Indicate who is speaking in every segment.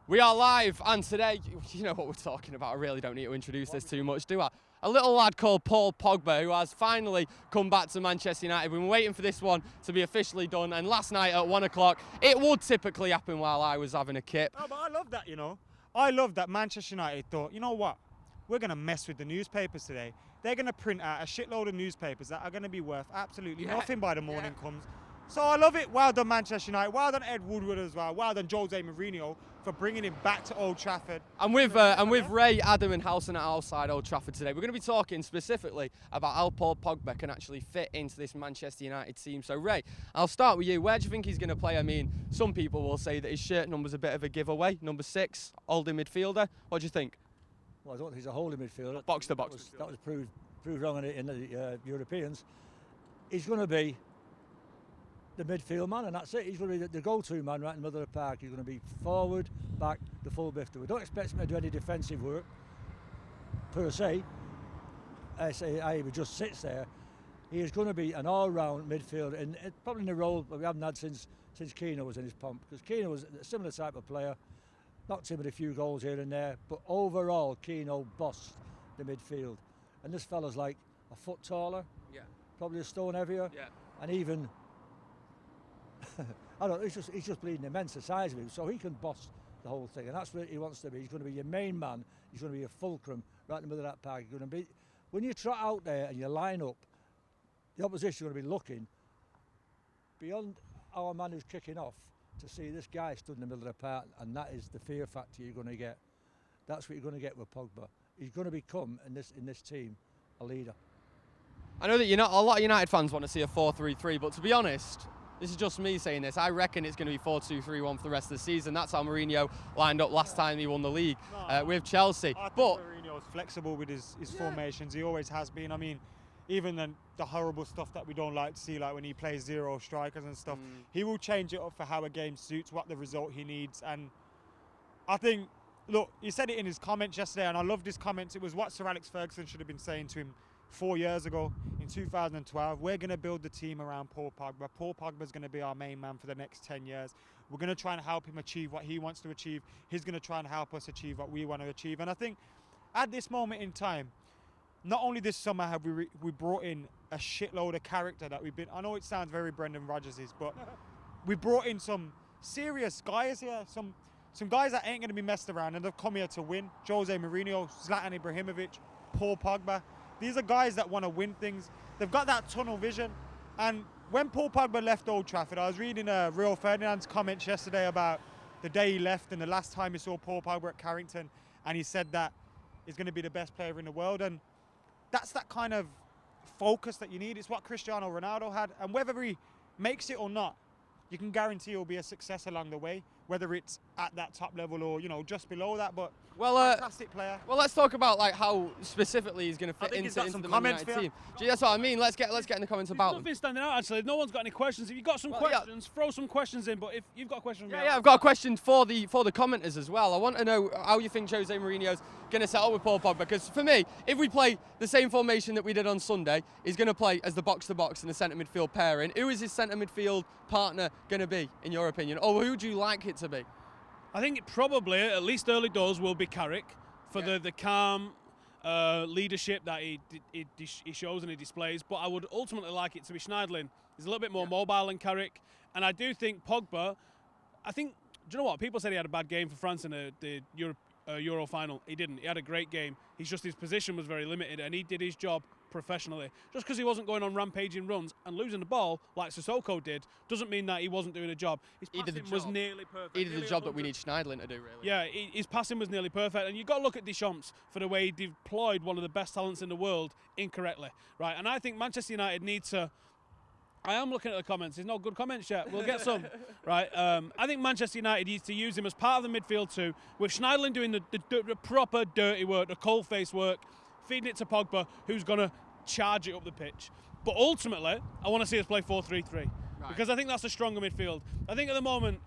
Speaker 1: We are live, and today, you know what we're talking about. I really don't need to introduce this too much, do I? A little lad called Paul Pogba, who has finally come back to Manchester United. We've been waiting for this one to be officially done, and last night at 1 o'clock, it would typically happen while I was having a kip.
Speaker 2: Oh, but I love that, you know. I love that Manchester United thought, you know what? We're going to mess with the newspapers today. They're going to print out a shitload of newspapers that are going to be worth absolutely nothing by the morning comes. So I love it. Well done, Manchester United. Well done, Ed Woodward as well. Well done, Jose Mourinho for bringing him back to Old Trafford.
Speaker 1: And with Ray, Adam and Housen at outside Old Trafford today, we're going to be talking specifically about how Paul Pogba can actually fit into this Manchester United team. So Ray, I'll start with you. Where do you think he's going to play? I mean, some people will say that his shirt number's a bit of a giveaway. Number 6, holding midfielder. What do you think?
Speaker 3: Well, I don't think he's a holding midfielder.
Speaker 1: Box to box.
Speaker 3: That was proved wrong in the Europeans. He's going to be the midfield man, and that's it. He's going to be the go-to man right in the middle of the park. He's going to be forward, back, the full bifter. We don't expect him to do any defensive work per se. He just sits there. He is going to be an all-round midfielder, and probably in a role that we haven't had since Keano was in his pomp. Because Keano was a similar type of player, knocked him with a few goals here and there, but overall Keano bossed the midfield. And this fella's like a foot taller, probably a stone heavier, and even. I don't know, he's just bleeding immense the size of him, so he can boss the whole thing, and that's what he wants to be. He's going to be your main man. He's going to be a fulcrum right in the middle of that park. You're going to be, when you trot out there and you line up, the opposition are going to be looking beyond our man who's kicking off to see this guy stood in the middle of the park, and that is the fear factor you're going to get. That's what you're going to get with Pogba. He's going to become in this team a leader.
Speaker 1: I know that a lot of United fans want to see a 4-3-3, but to be honest, this is just me saying this. I reckon it's going to be 4-2-3-1 for the rest of the season. That's how Mourinho lined up last time he won the league with Chelsea.
Speaker 2: I think Mourinho's flexible with his formations. He always has been. I mean, even the horrible stuff that we don't like to see, like when he plays zero strikers and stuff, he will change it up for how a game suits, what the result he needs. And I think, look, he said it in his comments yesterday, and I loved his comments. It was what Sir Alex Ferguson should have been saying to him 4 years ago in 2012. We're going to build the team around Paul Pogba. Paul Pogba's going to be our main man for the next 10 years. We're going to try and help him achieve what he wants to achieve. He's going to try and help us achieve what we want to achieve. And I think at this moment in time, not only this summer have we brought in a shitload of character that we've been, I know it sounds very Brendan Rodgers-y, but we brought in some serious guys here, some guys that ain't going to be messed around, and they've come here to win. Jose Mourinho, Zlatan Ibrahimovic, Paul Pogba. These are guys that want to win things. They've got that tunnel vision. And when Paul Pogba left Old Trafford, I was reading Rio Ferdinand's comments yesterday about the day he left and the last time he saw Paul Pogba at Carrington, and he said that he's going to be the best player in the world. And that's that kind of focus that you need. It's what Cristiano Ronaldo had. And whether he makes it or not, you can guarantee he'll be a success along the way, whether it's at that top level or, just below that. But fantastic player.
Speaker 1: Well, let's talk about how specifically he's going to fit into the Man United team. Gee, that's what I mean. Let's get in the comments about him.
Speaker 4: Nothing standing out actually. No one's got any questions. If you've got some questions, throw some questions in. But if you've got a question,
Speaker 1: I've got a question for the commenters as well. I want to know how you think Jose Mourinho's going to set up with Paul Pogba, because for me, if we play the same formation that we did on Sunday, he's going to play as the box-to-box and the centre midfield pairing. Who is his centre midfield partner going to be, in your opinion, or who would you like it to be?
Speaker 4: I think it probably, at least early doors, will be Carrick for the calm leadership that he shows and he displays. But I would ultimately like it to be Schneiderlin. He's a little bit more mobile than Carrick. And I do think Pogba, do you know what? People said he had a bad game for France in the Euro final. He didn't. He had a great game. His position was very limited, and he did his job professionally. Just because he wasn't going on rampaging runs and losing the ball like Sissoko did doesn't mean that he wasn't doing a job. His passing was nearly perfect.
Speaker 1: He did the job that we need Schneiderlin to do, really.
Speaker 4: Yeah, his passing was nearly perfect, and you've got to look at Deschamps for the way he deployed one of the best talents in the world incorrectly, right? And I think Manchester United need to. I am looking at the comments. There's no good comments yet. We'll get some, right? I think Manchester United needs to use him as part of the midfield too, with Schneiderlin doing the proper dirty work, the cold-face work, feeding it to Pogba, who's going to charge it up the pitch. But ultimately, I want to see us play 4-3-3 because I think that's a stronger midfield. I think at the moment,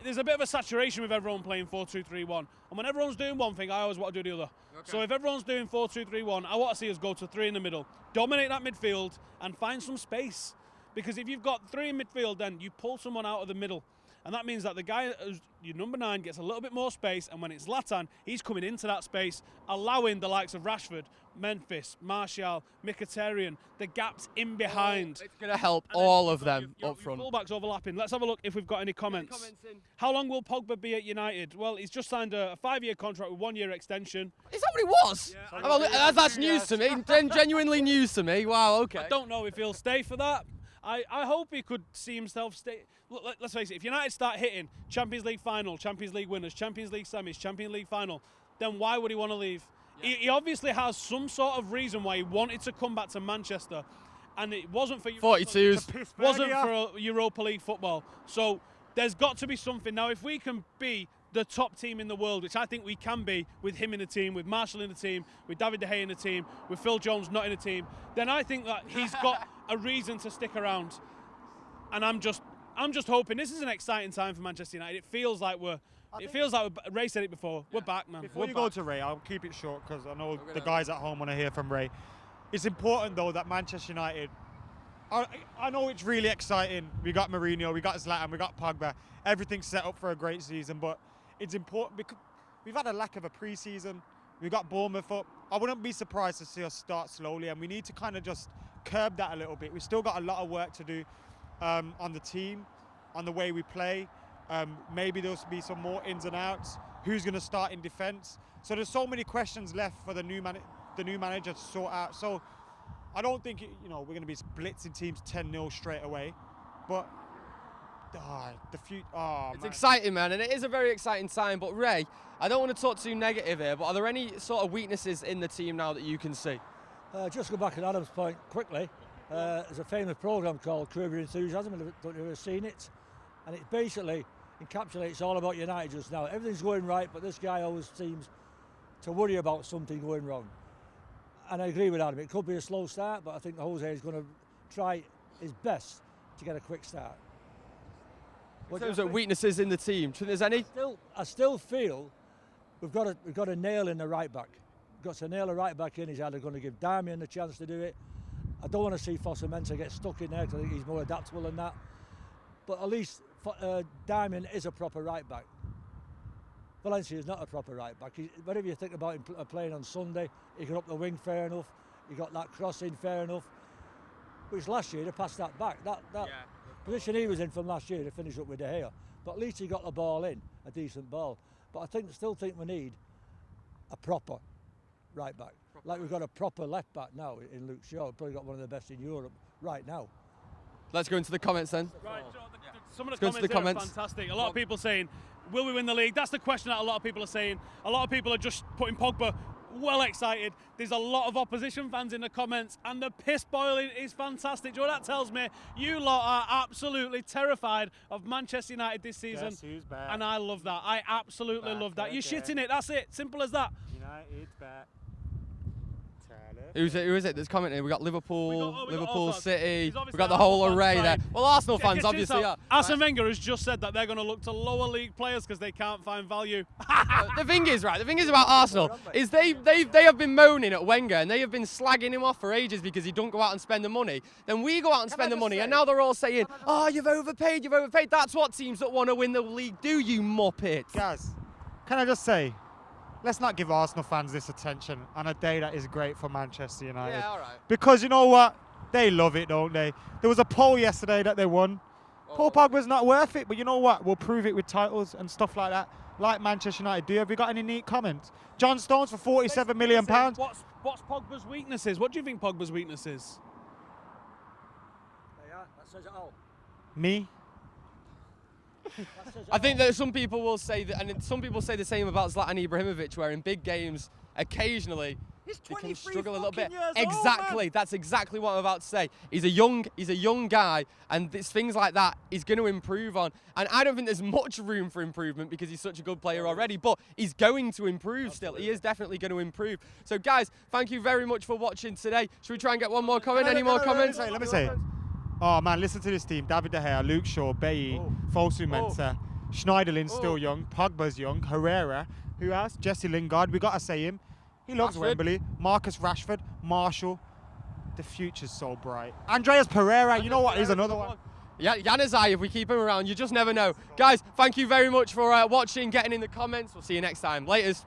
Speaker 4: there's a bit of a saturation with everyone playing 4-2-3-1. And when everyone's doing one thing, I always want to do the other. Okay. So if everyone's doing 4-2-3-1, I want to see us go to 3 in the middle, dominate that midfield and find some space. Because if you've got 3 in midfield, then you pull someone out of the middle. And that means that the guy, your number 9, gets a little bit more space, and when it's Zlatan, he's coming into that space, allowing the likes of Rashford, Memphis, Martial, Mkhitaryan, the gaps in behind.
Speaker 1: It's going to help
Speaker 4: And then
Speaker 1: all of
Speaker 4: you've got
Speaker 1: them
Speaker 4: your
Speaker 1: up front.
Speaker 4: Fullbacks overlapping. Let's have a look if we've got any comments. How long will Pogba be at United? Well, he's just signed a 5-year contract with 1-year extension.
Speaker 1: Is that what it was?
Speaker 4: Yeah,
Speaker 1: That's news to me. Genuinely news to me. Wow, okay.
Speaker 4: I don't know if he'll stay for that. I hope he could see himself stay. Look, let's face it, if United start hitting Champions League final, Champions League winners, Champions League semis, Champions League final, then why would he want to leave? Yeah. He obviously has some sort of reason why he wanted to come back to Manchester, and it wasn't for
Speaker 1: 42s.
Speaker 4: Wasn't for Europa League football. So there's got to be something. Now, if we can be the top team in the world, which I think we can be with him in the team, with Martial in the team, with David De Gea in the team, with Phil Jones not in the team, then I think that he's got a reason to stick around. And I'm just hoping this is an exciting time for Manchester United. It feels like Ray said it before. We're back, man.
Speaker 2: Before you go to Ray, I'll keep it short because I know the guys at home want to hear from Ray. It's important though that Manchester United, I know it's really exciting. We got Mourinho, we got Zlatan, we got Pogba. Everything's set up for a great season, but it's important because we've had a lack of a pre-season. We've got Bournemouth up. I wouldn't be surprised to see us start slowly, and we need to kind of just curb that a little bit. We've still got a lot of work to do on the team, on the way we play. Maybe there'll be some more ins and outs. Who's going to start in defence? So there's so many questions left for the new manager to sort out. So I don't think we're going to be blitzing teams 10-0 straight away, but the future.
Speaker 1: It's exciting, man, and it is a very exciting time. But Ray, I don't want to talk too negative here, but are there any sort of weaknesses in the team now that you can see?
Speaker 3: Just go back to Adam's point quickly. There's a famous programme called Curb Your Enthusiasm. I don't know if you've ever seen it, and it basically encapsulates all about United just now. Everything's going right, but this guy always seems to worry about something going wrong. And I agree with Adam. It could be a slow start, but I think Jose is going to try his best to get a quick start.
Speaker 1: In terms of weaknesses in the team, do you think there's any?
Speaker 3: I still feel we've got a nail in the right back. We've got to nail the right back in. He's either going to give Darmian a chance to do it. I don't want to see Fossa-Mensah get stuck in there because I think he's more adaptable than that. But at least Darmian is a proper right back. Valencia is not a proper right back. Whatever you think about him playing on Sunday, he got up the wing, fair enough. He got that crossing, fair enough. Which last year, they passed that back. That position he was in from last year, to finish up with De Gea. But at least he got the ball in, a decent ball. But I still think we need a proper right back. Like we've got a proper left back now in Luke Shaw. We've probably got one of the best in Europe right now.
Speaker 1: Let's go into the comments then.
Speaker 4: Right, some of the comments are fantastic. A lot of people saying, will we win the league? That's the question that a lot of people are saying. A lot of people are just putting Pogba well excited. There's a lot of opposition fans in the comments, and the piss boiling is fantastic. Do you know what that tells me? You lot are absolutely terrified of Manchester United this season.
Speaker 2: Guess who's back?
Speaker 4: And I love that. I absolutely love that. You're shitting it. That's it. Simple as that.
Speaker 2: United's back.
Speaker 1: Who is it that's commenting? We got Liverpool, Liverpool City.
Speaker 4: He's
Speaker 1: We got the whole
Speaker 4: Arsenal
Speaker 1: array
Speaker 4: fans,
Speaker 1: there.
Speaker 4: right.
Speaker 1: Well, Arsenal fans
Speaker 4: Check this
Speaker 1: obviously
Speaker 4: out.
Speaker 1: are.
Speaker 4: Arsene Wenger has just said that they're going to look to lower league players because they can't find value.
Speaker 1: The thing is about Arsenal is they have been moaning at Wenger and they have been slagging him off for ages because he don't go out and spend the money. Then we go out and spend the money, and now they're all saying, "Oh, you've overpaid, you've overpaid." That's what teams that want to win the league do, you muppets.
Speaker 2: Guys, can I just say, let's not give Arsenal fans this attention on a day that is great for Manchester United.
Speaker 1: Yeah, all right.
Speaker 2: Because you know what? They love it, don't they? There was a poll yesterday that they won. Paul Pogba's not worth it, but you know what? We'll prove it with titles and stuff like that, like Manchester United do. Have you got any neat comments? John Stones for £47 million.
Speaker 4: What's Pogba's weaknesses? What do you think Pogba's weaknesses?
Speaker 3: That says it all.
Speaker 2: Me?
Speaker 1: I think that some people will say that, and some people say the same about Zlatan Ibrahimovic, where in big games, occasionally he can struggle a little bit. Exactly, that's exactly what I'm about to say. He's a young guy, and it's things like that he's going to improve on. And I don't think there's much room for improvement because he's such a good player already, but he's going to improve still. He is definitely going to improve. So guys, thank you very much for watching today. Should we try and get one more comment? Any more comments?
Speaker 2: Let me say. Oh man, listen to this team. David De Gea, Luke Shaw, Bailly, Fosu-Mensah, Schneiderlin's still young, Pogba's young, Herrera, who else? Jesse Lingard, we got to say him. He loves Wembley. Marcus Rashford, Marshall. The future's so bright. Andreas Pereira, you know what? He's another one.
Speaker 1: Yeah, Januzaj, if we keep him around, you just never know. Guys, thank you very much for watching, getting in the comments. We'll see you next time. Laters.